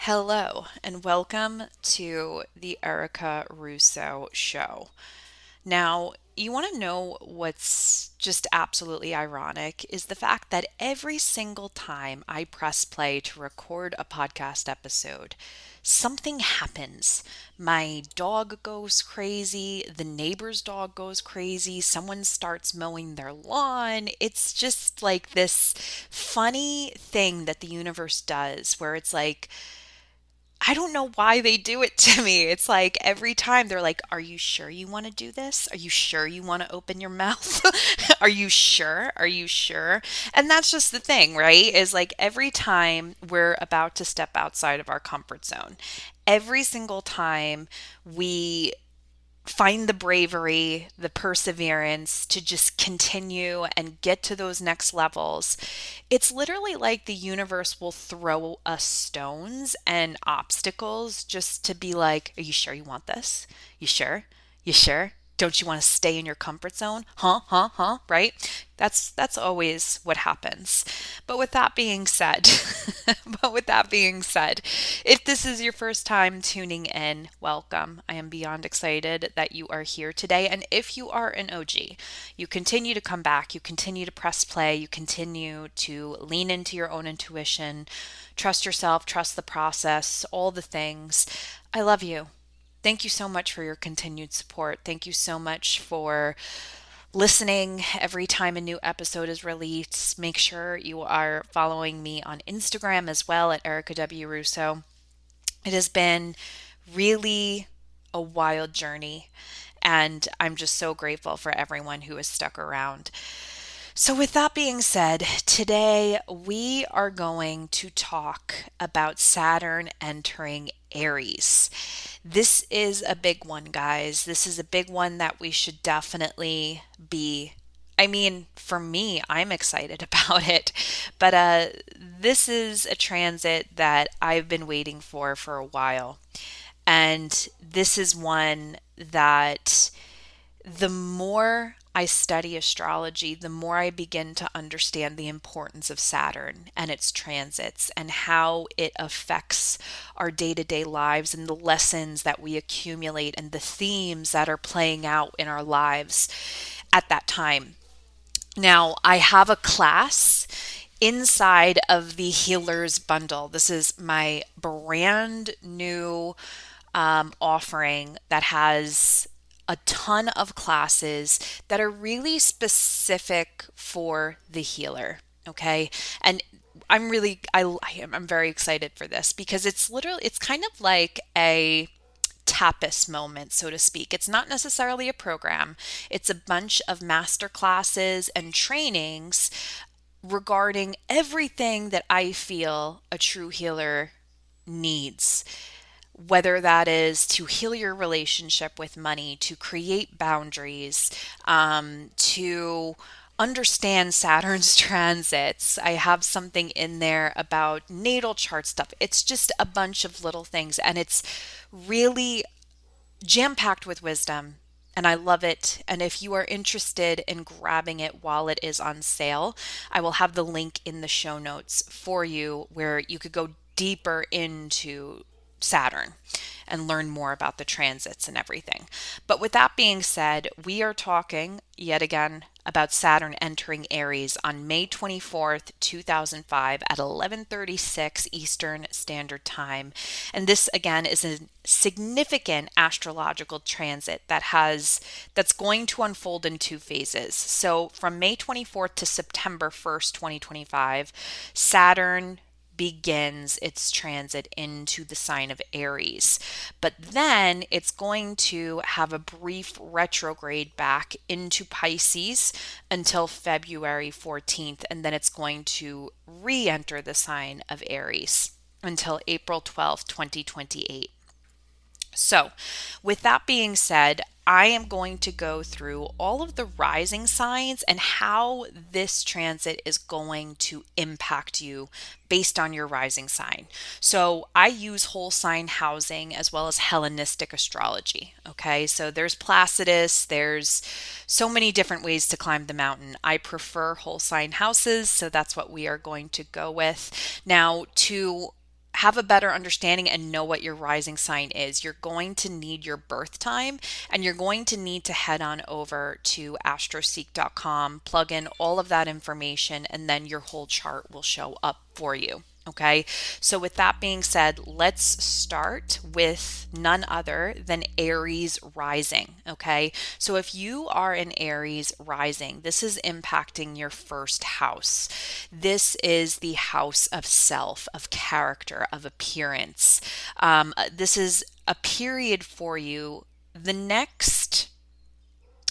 Hello, and welcome to the Erica Russo Show. Now, you want to know what's just absolutely ironic is the fact that every single time I press play to record a podcast episode, something happens. My dog goes crazy, the neighbor's dog goes crazy, someone starts mowing their lawn. It's just like this funny thing that the universe does where it's like, I don't know why they do it to me. It's like every time they're like, "Are you sure you want to do this? Are you sure you want to open your mouth? Are you sure? Are you sure?" And that's just the thing, right? Is like every time we're about to step outside of our comfort zone, every single time we find the bravery, the perseverance to just continue and get to those next levels. It's literally like the universe will throw us stones and obstacles just to be like, "Are you sure you want this? You sure? You sure? Don't you want to stay in your comfort zone? Huh? Huh? Huh?" Right? That's always what happens. But with that being said, but with that being said, if this is your first time tuning in, welcome. I am beyond excited that you are here today. And if you are an OG, you continue to come back, you continue to press play, you continue to lean into your own intuition, trust yourself, trust the process, all the things. I love you. Thank you so much for your continued support. Thank you so much for listening every time a new episode is released. Make sure you are following me on Instagram as well at Erica W. Russo. It has been really a wild journey, and I'm just so grateful for everyone who has stuck around. So, with that being said, today we are going to talk about Saturn entering Aries. This is a big one, guys. This is a big one that we should definitely be. I mean, for me, I'm excited about it, but this is a transit that I've been waiting for a while. And this is one that the more I study astrology, the more I begin to understand the importance of Saturn and its transits and how it affects our day to day lives and the lessons that we accumulate and the themes that are playing out in our lives at that time. Now, I have a class inside of the Healers Bundle. This is my brand new offering that has a ton of classes that are really specific for the healer. Okay. And I'm very excited for this because it's kind of like a tapas moment, so to speak. It's not necessarily a program, it's a bunch of master classes and trainings regarding everything that I feel a true healer needs, whether that is to heal your relationship with money, to create boundaries, to understand Saturn's transits. I have something in there about natal chart stuff. It's just a bunch of little things, and it's really jam packed with wisdom. And I love it. And if you are interested in grabbing it while it is on sale, I will have the link in the show notes for you where you could go deeper into Saturn and learn more about the transits and everything. But with that being said, we are talking yet again about Saturn entering Aries on May 24th, 2005 at 11:36 Eastern Standard Time. And this again is a significant astrological transit that's going to unfold in two phases. So from May 24th to September 1st, 2025, Saturn begins its transit into the sign of Aries. But then it's going to have a brief retrograde back into Pisces until February 14th, and then it's going to re enter the sign of Aries until April 12th, 2028. So, with that being said, I am going to go through all of the rising signs and how this transit is going to impact you based on your rising sign. So, I use whole sign housing as well as Hellenistic astrology. Okay, so there's Placidus, there's so many different ways to climb the mountain. I prefer whole sign houses, so that's what we are going to go with. Now, to have a better understanding and know what your rising sign is, you're going to need your birth time, and you're going to need to head on over to astroseek.com, plug in all of that information, and then your whole chart will show up for you. Okay, so with that being said, let's start with none other than Aries rising. Okay, so if you are an Aries rising, this is impacting your first house. This is the house of self, of character, of appearance. This is a period for you. The next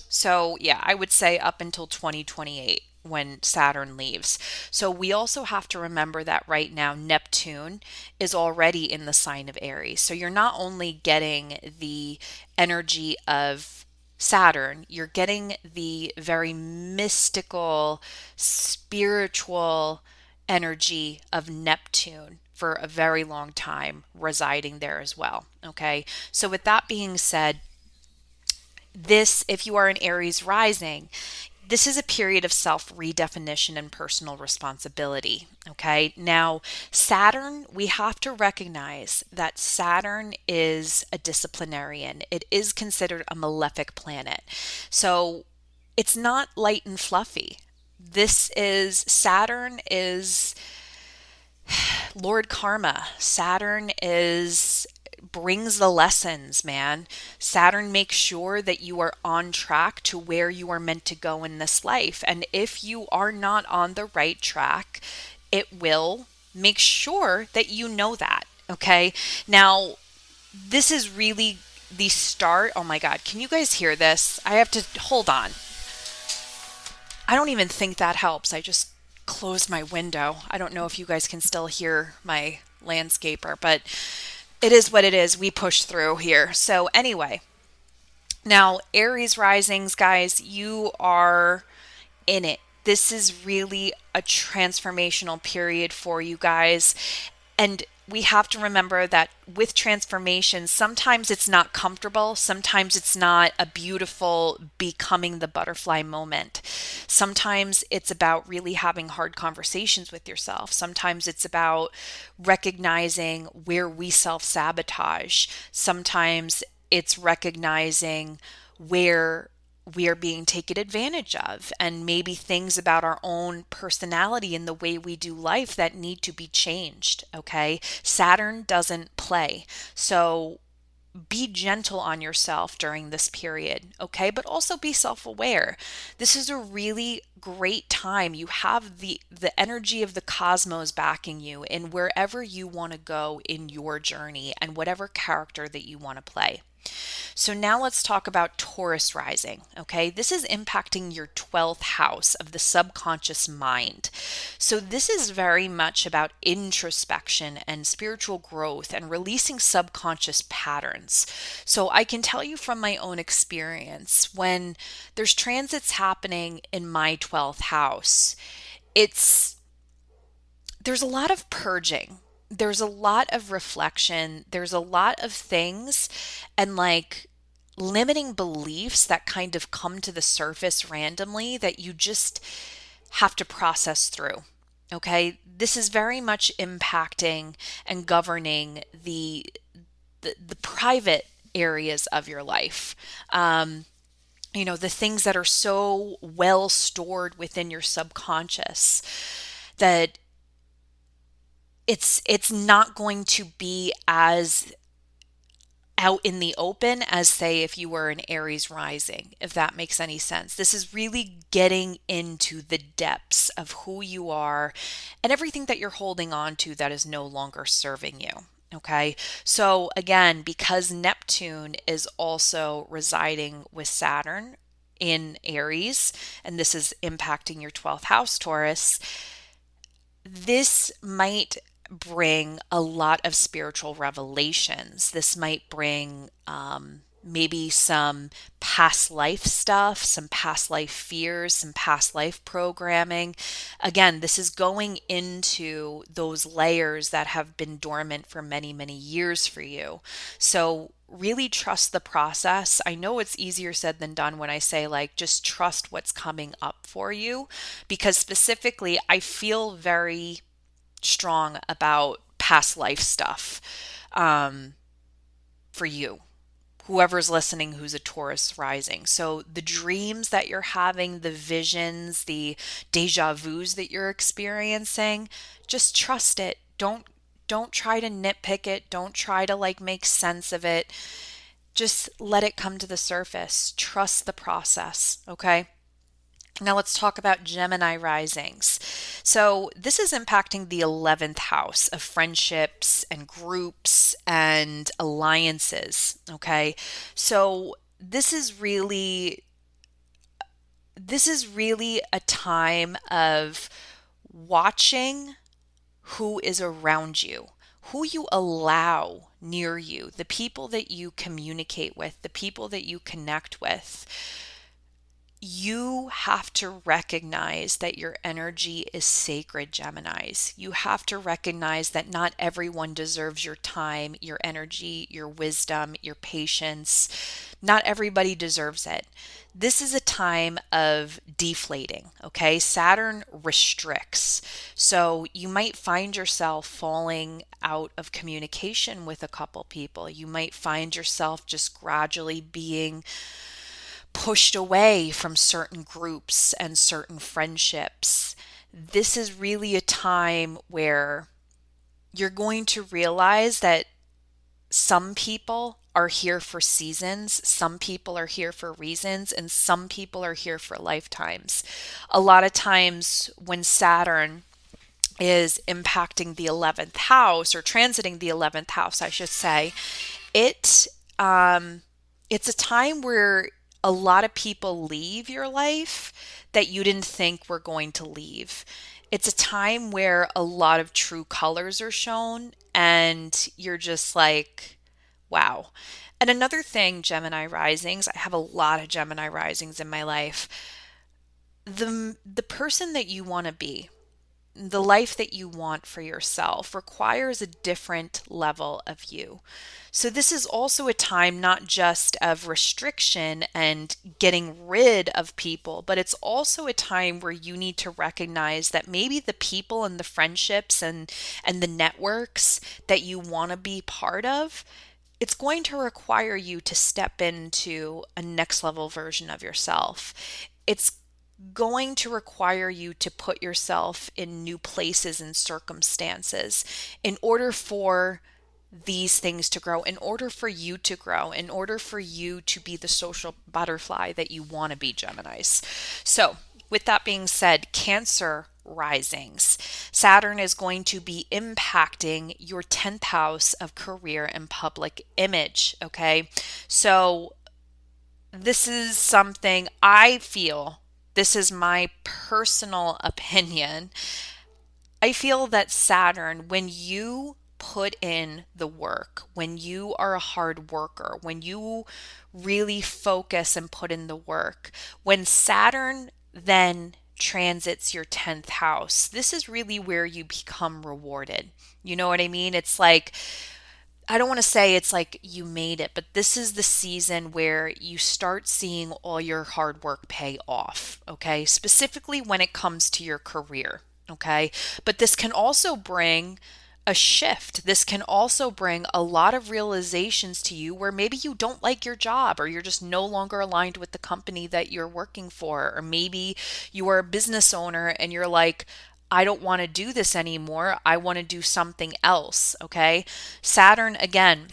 so, yeah, I would say up until 2028 when Saturn leaves. So, we also have to remember that right now Neptune is already in the sign of Aries. So, you're not only getting the energy of Saturn, you're getting the very mystical, spiritual energy of Neptune for a very long time residing there as well. Okay. So, with that being said, this, if you are an Aries rising, this is a period of self redefinition and personal responsibility. Okay. Now, Saturn, we have to recognize that Saturn is a disciplinarian. It is considered a malefic planet. So it's not light and fluffy. Saturn is Lord Karma. Saturn is brings the lessons, man. Saturn makes sure that you are on track to where you are meant to go in this life. And if you are not on the right track, it will make sure that you know that. Okay. Now, this is really the start. Oh my God. Can you guys hear this? I have to hold on. I don't even think that helps. I just closed my window. I don't know if you guys can still hear my landscaper, but it is what it is. We push through here. So, anyway, now Aries risings, guys, you are in it. This is really a transformational period for you guys. And we have to remember that with transformation, sometimes it's not comfortable. Sometimes it's not a beautiful becoming the butterfly moment. Sometimes it's about really having hard conversations with yourself. Sometimes it's about recognizing where we self sabotage. Sometimes it's recognizing where we are being taken advantage of, and maybe things about our own personality and the way we do life that need to be changed. Okay. Saturn doesn't play. So be gentle on yourself during this period. Okay. But also be self-aware. This is a really great time. You have the energy of the cosmos backing you in wherever you want to go in your journey and whatever character that you want to play. So now let's talk about Taurus rising. Okay, this is impacting your 12th house of the subconscious mind. So this is very much about introspection and spiritual growth and releasing subconscious patterns. So I can tell you from my own experience, when there's transits happening in my 12th house, it's there's a lot of purging. There's a lot of reflection. There's a lot of things and like limiting beliefs that kind of come to the surface randomly that you just have to process through. Okay? This is very much impacting and governing the private areas of your life. The things that are so well stored within your subconscious that it's not going to be as out in the open as, say, if you were an Aries rising, if that makes any sense. This is really getting into the depths of who you are and everything that you're holding on to that is no longer serving you. Okay. So again, because Neptune is also residing with Saturn in Aries, and this is impacting your 12th house, Taurus, this might bring a lot of spiritual revelations. This might bring maybe some past life stuff, some past life fears, some past life programming. Again, this is going into those layers that have been dormant for many, many years for you. So really trust the process. I know it's easier said than done when I say, like, just trust what's coming up for you, because specifically I feel very strong about past life stuff um, for you, whoever's listening who's a Taurus rising. So the dreams that you're having, the visions, the deja vus that you're experiencing, just trust it. Don't try to nitpick it. Don't try to like make sense of it. Just let it come to the surface. Trust the process, okay? Now let's talk about Gemini risings. So this is impacting the 11th house of friendships and groups and alliances, okay? So this is really a time of watching who is around you, who you allow near you, the people that you communicate with, the people that you connect with. You have to recognize that your energy is sacred, Geminis. You have to recognize that not everyone deserves your time, your energy, your wisdom, your patience. Not everybody deserves it. This is a time of deflating, okay? Saturn restricts. So you might find yourself falling out of communication with a couple people. You might find yourself just gradually being pushed away from certain groups and certain friendships. This is really a time where you're going to realize that some people are here for seasons, some people are here for reasons, and some people are here for lifetimes. A lot of times when Saturn is impacting the 11th house or transiting the 11th house, I should say, it it's a time where a lot of people leave your life that you didn't think were going to leave. It's a time where a lot of true colors are shown and you're just like, wow. And another thing, Gemini risings, I have a lot of Gemini risings in my life. The person that you want to be, the life that you want for yourself requires a different level of you. So, this is also a time not just of restriction and getting rid of people, but it's also a time where you need to recognize that maybe the people and the friendships and the networks that you want to be part of, it's going to require you to step into a next level version of yourself. It's going to require you to put yourself in new places and circumstances in order for these things to grow, in order for you to grow, in order for you to be the social butterfly that you want to be, Geminis. So, with that being said, Cancer risings. Saturn is going to be impacting your 10th house of career and public image, okay? So, this is something I feel, this is my personal opinion. I feel that Saturn, when you put in the work, when you are a hard worker, when you really focus and put in the work, when Saturn then transits your 10th house, this is really where you become rewarded. You know what I mean? It's like, I don't want to say it's like you made it, but this is the season where you start seeing all your hard work pay off, okay? Specifically when it comes to your career, okay? But this can also bring a shift. This can also bring a lot of realizations to you where maybe you don't like your job or you're just no longer aligned with the company that you're working for, or maybe you are a business owner and you're like, I don't want to do this anymore. I want to do something else. Okay. Saturn, again,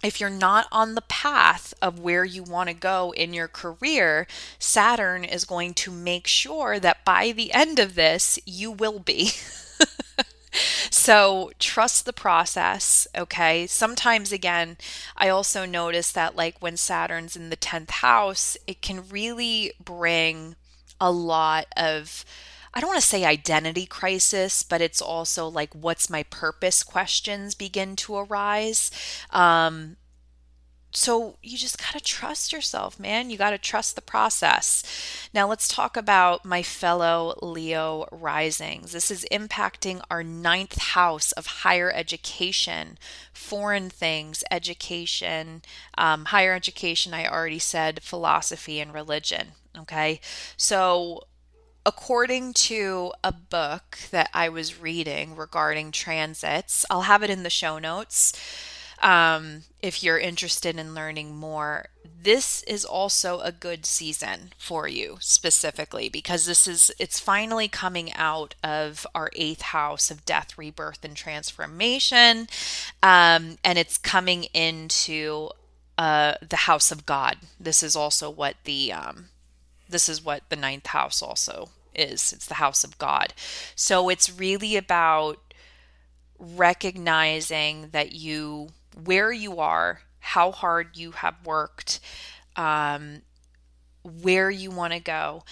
if you're not on the path of where you want to go in your career, Saturn is going to make sure that by the end of this, you will be. So trust the process, okay? Sometimes, again, I also notice that like when Saturn's in the 10th house, it can really bring a lot of, I don't want to say identity crisis, but it's also like, what's my purpose questions begin to arise. So you just got to trust yourself, man. You got to trust the process. Now let's talk about my fellow Leo risings. This is impacting our ninth house of higher education, foreign things, education, higher education. I already said philosophy and religion. Okay. So according to a book that I was reading regarding transits, I'll have it in the show notes if you're interested in learning more. This is also a good season for you specifically because it's finally coming out of our eighth house of death, rebirth, and transformation. And it's coming into the house of God. This is what the ninth house also is. It's the house of God. So it's really about recognizing that where you are, how hard you have worked, where you want to go.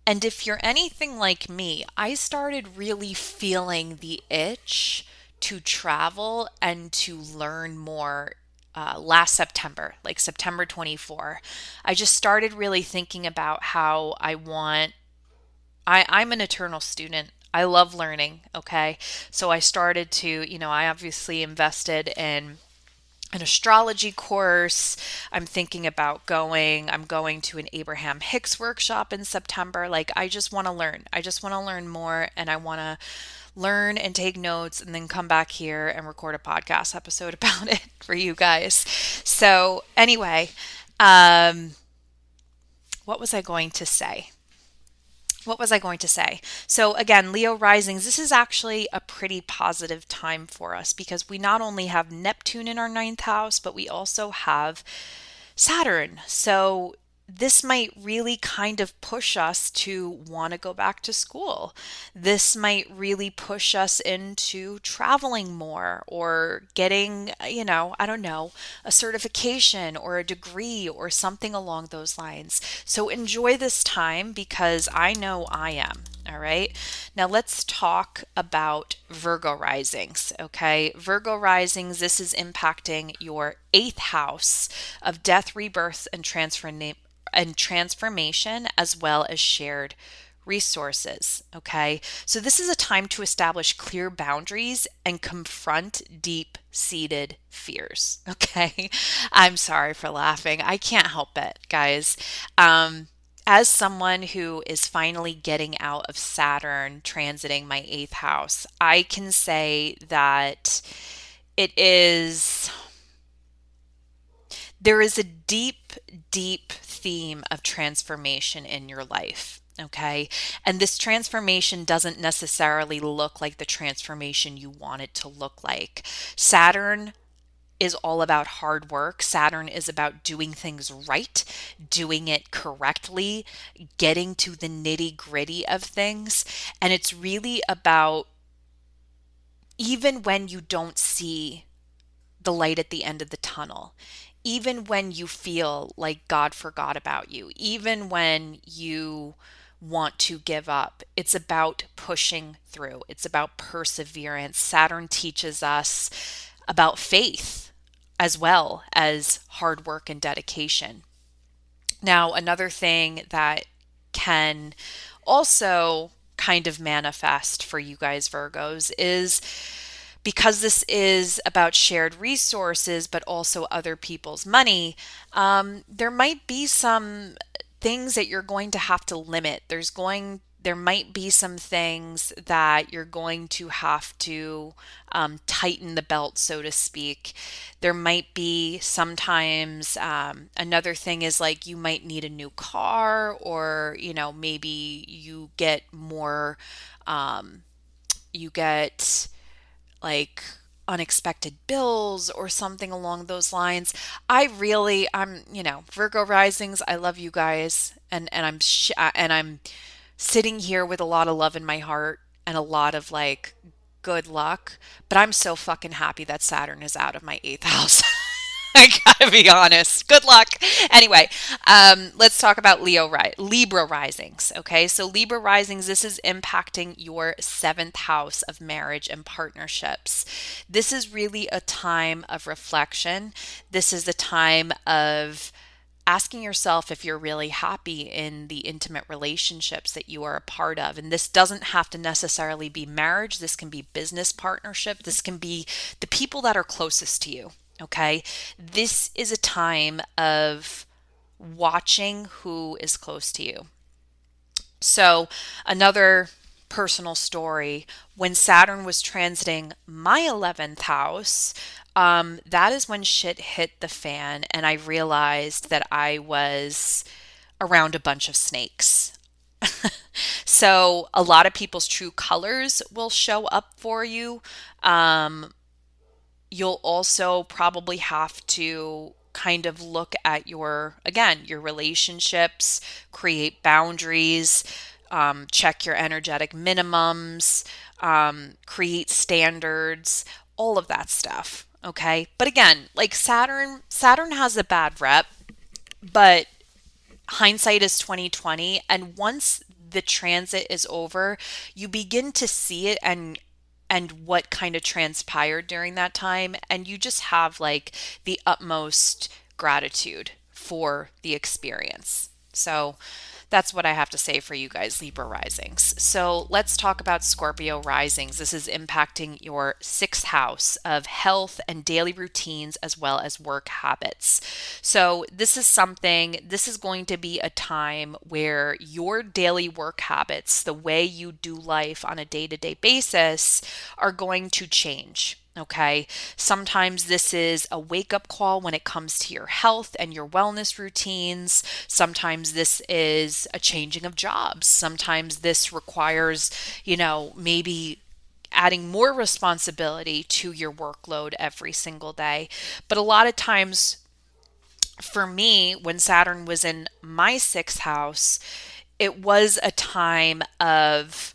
And if you're anything like me, I started really feeling the itch to travel and to learn more last September, like September 24. I just started really thinking about how I'm an eternal student. I love learning, okay? So I started to, I obviously invested in an astrology course. I'm thinking about I'm going to an Abraham Hicks workshop in September. Like, I just want to learn. I just want to learn more, and I want to learn and take notes and then come back here and record a podcast episode about it for you guys. So, anyway, um, what was I going to say? What was I going to say? So, again, Leo risings, this is actually a pretty positive time for us because we not only have Neptune in our ninth house, but we also have Saturn. So, this might really kind of push us to want to go back to school. This might really push us into traveling more or getting, I don't know, a certification or a degree or something along those lines. So enjoy this time because I know I am. All right. Now let's talk about Virgo risings. Okay. Virgo risings, this is impacting your eighth house of death, rebirth, and transformation, as well as shared resources. Okay. So this is a time to establish clear boundaries and confront deep seated fears. Okay. I'm sorry for laughing. I can't help it, guys. As someone who is finally getting out of Saturn transiting my eighth house, I can say that it is, there is a deep, deep theme of transformation in your life. Okay. And this transformation doesn't necessarily look like the transformation you want it to look like. Saturn is all about hard work. Saturn is about doing things right, doing it correctly, getting to the nitty gritty of things. And it's really about even when you don't see the light at the end of the tunnel, even when you feel like God forgot about you, even when you want to give up, it's about pushing through. It's about perseverance. Saturn teaches us about faith as well as hard work and dedication. Now, another thing that can also kind of manifest for you guys, Virgos, is because this is about shared resources, but also other people's money, there might be some things that you're going to have to limit. There might be some things that you're going to have to tighten the belt, so to speak. There might be sometimes another thing is like you might need a new car, or maybe you get like unexpected bills or something along those lines. I'm Virgo risings. I love you guys, and I'm sitting here with a lot of love in my heart and a lot of like good luck. But I'm so fucking happy that Saturn is out of my eighth house. I gotta be honest. Good luck. Anyway, let's talk about Libra risings. Okay, so Libra risings, this is impacting your seventh house of marriage and partnerships. This is really a time of reflection. This is a time of asking yourself if you're really happy in the intimate relationships that you are a part of. And this doesn't have to necessarily be marriage. This can be business partnership. This can be the people that are closest to you. Okay. This is a time of watching who is close to you. So, another personal story, when Saturn was transiting my 11th house, that is when shit hit the fan, and I realized that I was around a bunch of snakes. So, a lot of people's true colors will show up for you. Um, you'll also probably have to kind of look at your, again, your relationships, create boundaries, check your energetic minimums, create standards, all of that stuff. Okay. But again, like Saturn has a bad rep, but hindsight is 2020, and once the transit is over, you begin to see it and what kind of transpired during that time, and you just have like the utmost gratitude for the experience. So that's what I have to say for you guys, Libra risings. So let's talk about Scorpio risings. This is impacting your sixth house of health and daily routines as well as work habits. So this is going to be a time where your daily work habits, the way you do life on a day to day basis, are going to change. Okay. Sometimes this is a wake up call when it comes to your health and your wellness routines. Sometimes this is a changing of jobs. Sometimes this requires, maybe adding more responsibility to your workload every single day. But a lot of times for me, when Saturn was in my sixth house, it was a time of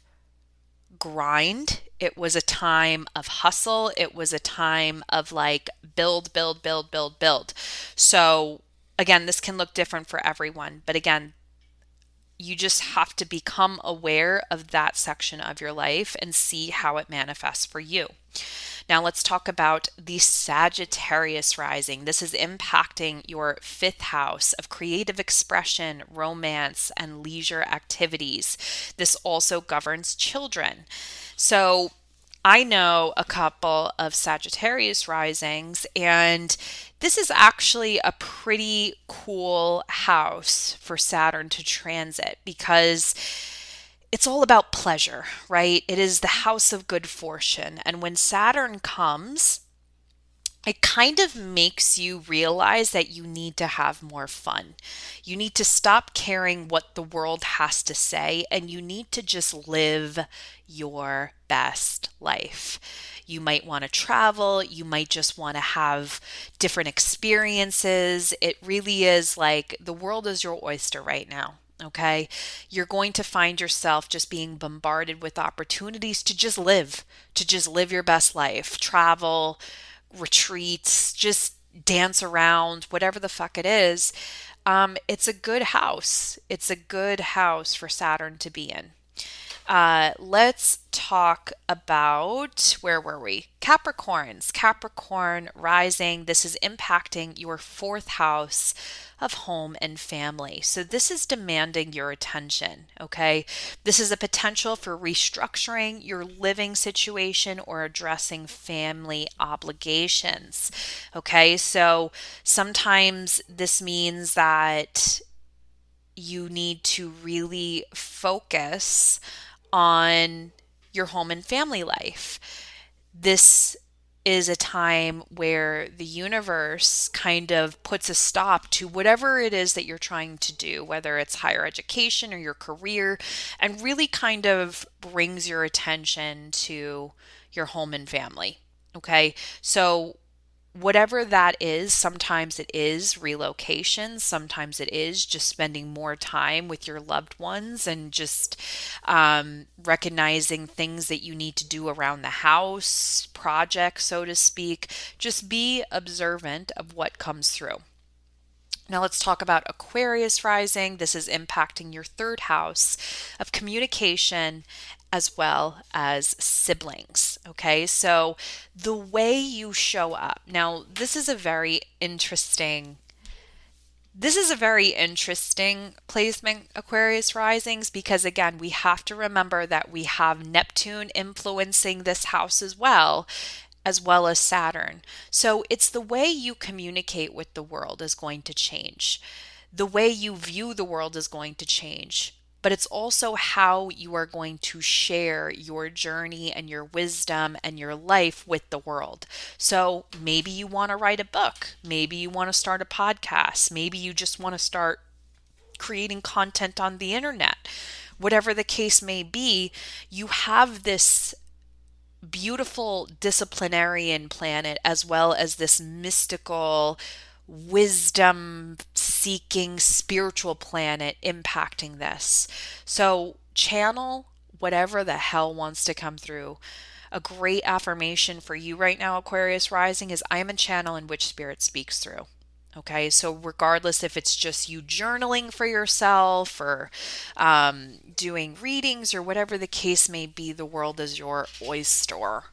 grind. It was a time of hustle. It was a time of like build, build, build, build, build. So, again, this can look different for everyone. But again, you just have to become aware of that section of your life and see how it manifests for you. Now, let's talk about the Sagittarius rising. This is impacting your fifth house of creative expression, romance, and leisure activities. This also governs children. So, I know a couple of Sagittarius risings, and this is actually a pretty cool house for Saturn to transit because it's all about pleasure, right? It is the house of good fortune. And when Saturn comes, it kind of makes you realize that you need to have more fun. You need to stop caring what the world has to say, and you need to just live your best life. You might want to travel, you might just want to have different experiences. It really is like the world is your oyster right now. Okay. You're going to find yourself just being bombarded with opportunities to just live your best life, travel, retreats, just dance around, whatever the fuck it is. It's a good house. It's a good house for Saturn to be in. Let's talk about where were we? Capricorns, Capricorn rising. This is impacting your fourth house of home and family. So this is demanding your attention. Okay. This is a potential for restructuring your living situation or addressing family obligations. Okay. So sometimes this means that you need to really focus on your home and family life. This is a time where the universe kind of puts a stop to whatever it is that you're trying to do, whether it's higher education or your career, and really kind of brings your attention to your home and family. Okay. So, whatever that is, sometimes it is relocation, sometimes it is just spending more time with your loved ones and just recognizing things that you need to do around the house, projects, so to speak. Just be observant of what comes through. Now let's talk about Aquarius rising. This is impacting your third house of communication as well as siblings. Okay, so the way you show up. Now, this is a very interesting placement, Aquarius risings, because again, we have to remember that we have Neptune influencing this house as well as Saturn. So it's the way you communicate with the world is going to change. The way you view the world is going to change. but it's also how you are going to share your journey and your wisdom and your life with the world. So maybe you want to write a book, maybe you want to start a podcast, maybe you just want to start creating content on the internet. Whatever the case may be, you have this beautiful disciplinarian planet as well as this mystical, wisdom seeking spiritual planet impacting this. So, channel whatever the hell wants to come through. A great affirmation for you right now, Aquarius rising, is I am a channel in which spirit speaks through. Okay, so regardless if it's just you journaling for yourself or doing readings or whatever the case may be, the world is your oyster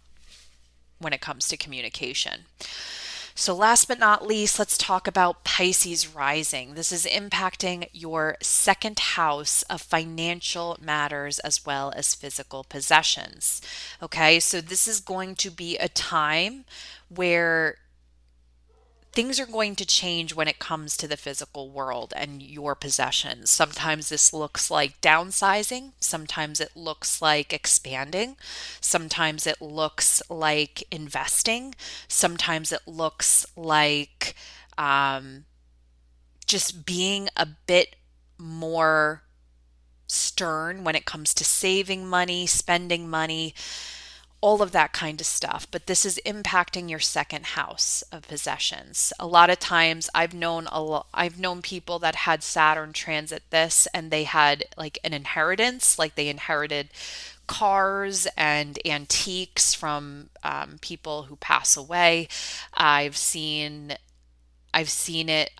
when it comes to communication. So, last but not least, let's talk about Pisces rising. This is impacting your second house of financial matters as well as physical possessions. Okay, so this is going to be a time where things are going to change when it comes to the physical world and your possessions. Sometimes this looks like downsizing, sometimes it looks like expanding, sometimes it looks like investing, sometimes it looks like just being a bit more stern when it comes to saving money, spending money, all of that kind of stuff. But this is impacting your second house of possessions. A lot of times I've known people that had Saturn transit this and they had like an inheritance, like they inherited cars and antiques from people who pass away. I've seen it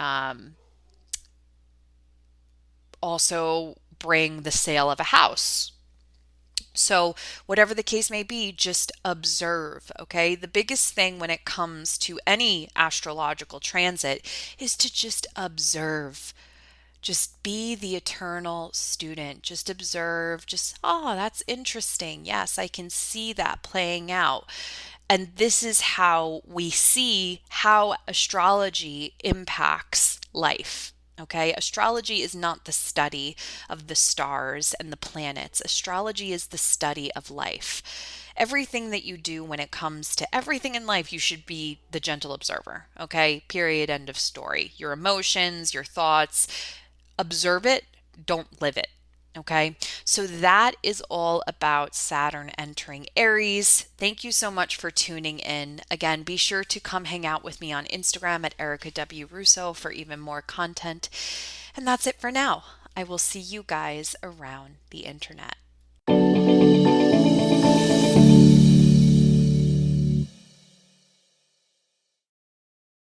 also bring the sale of a house. So, whatever the case may be, just observe, okay? The biggest thing when it comes to any astrological transit is to just observe. Just be the eternal student. Just observe. Just, oh, that's interesting. Yes, I can see that playing out. And this is how we see how astrology impacts life. Okay, astrology is not the study of the stars and the planets. Astrology is the study of life. Everything that you do when it comes to everything in life, you should be the gentle observer. Okay, period, end of story. Your emotions, your thoughts, observe it, don't live it. Okay, so that is all about Saturn entering Aries. Thank you so much for tuning in. Again, be sure to come hang out with me on Instagram at Erica W. Russo for even more content. And that's it for now. I will see you guys around the internet.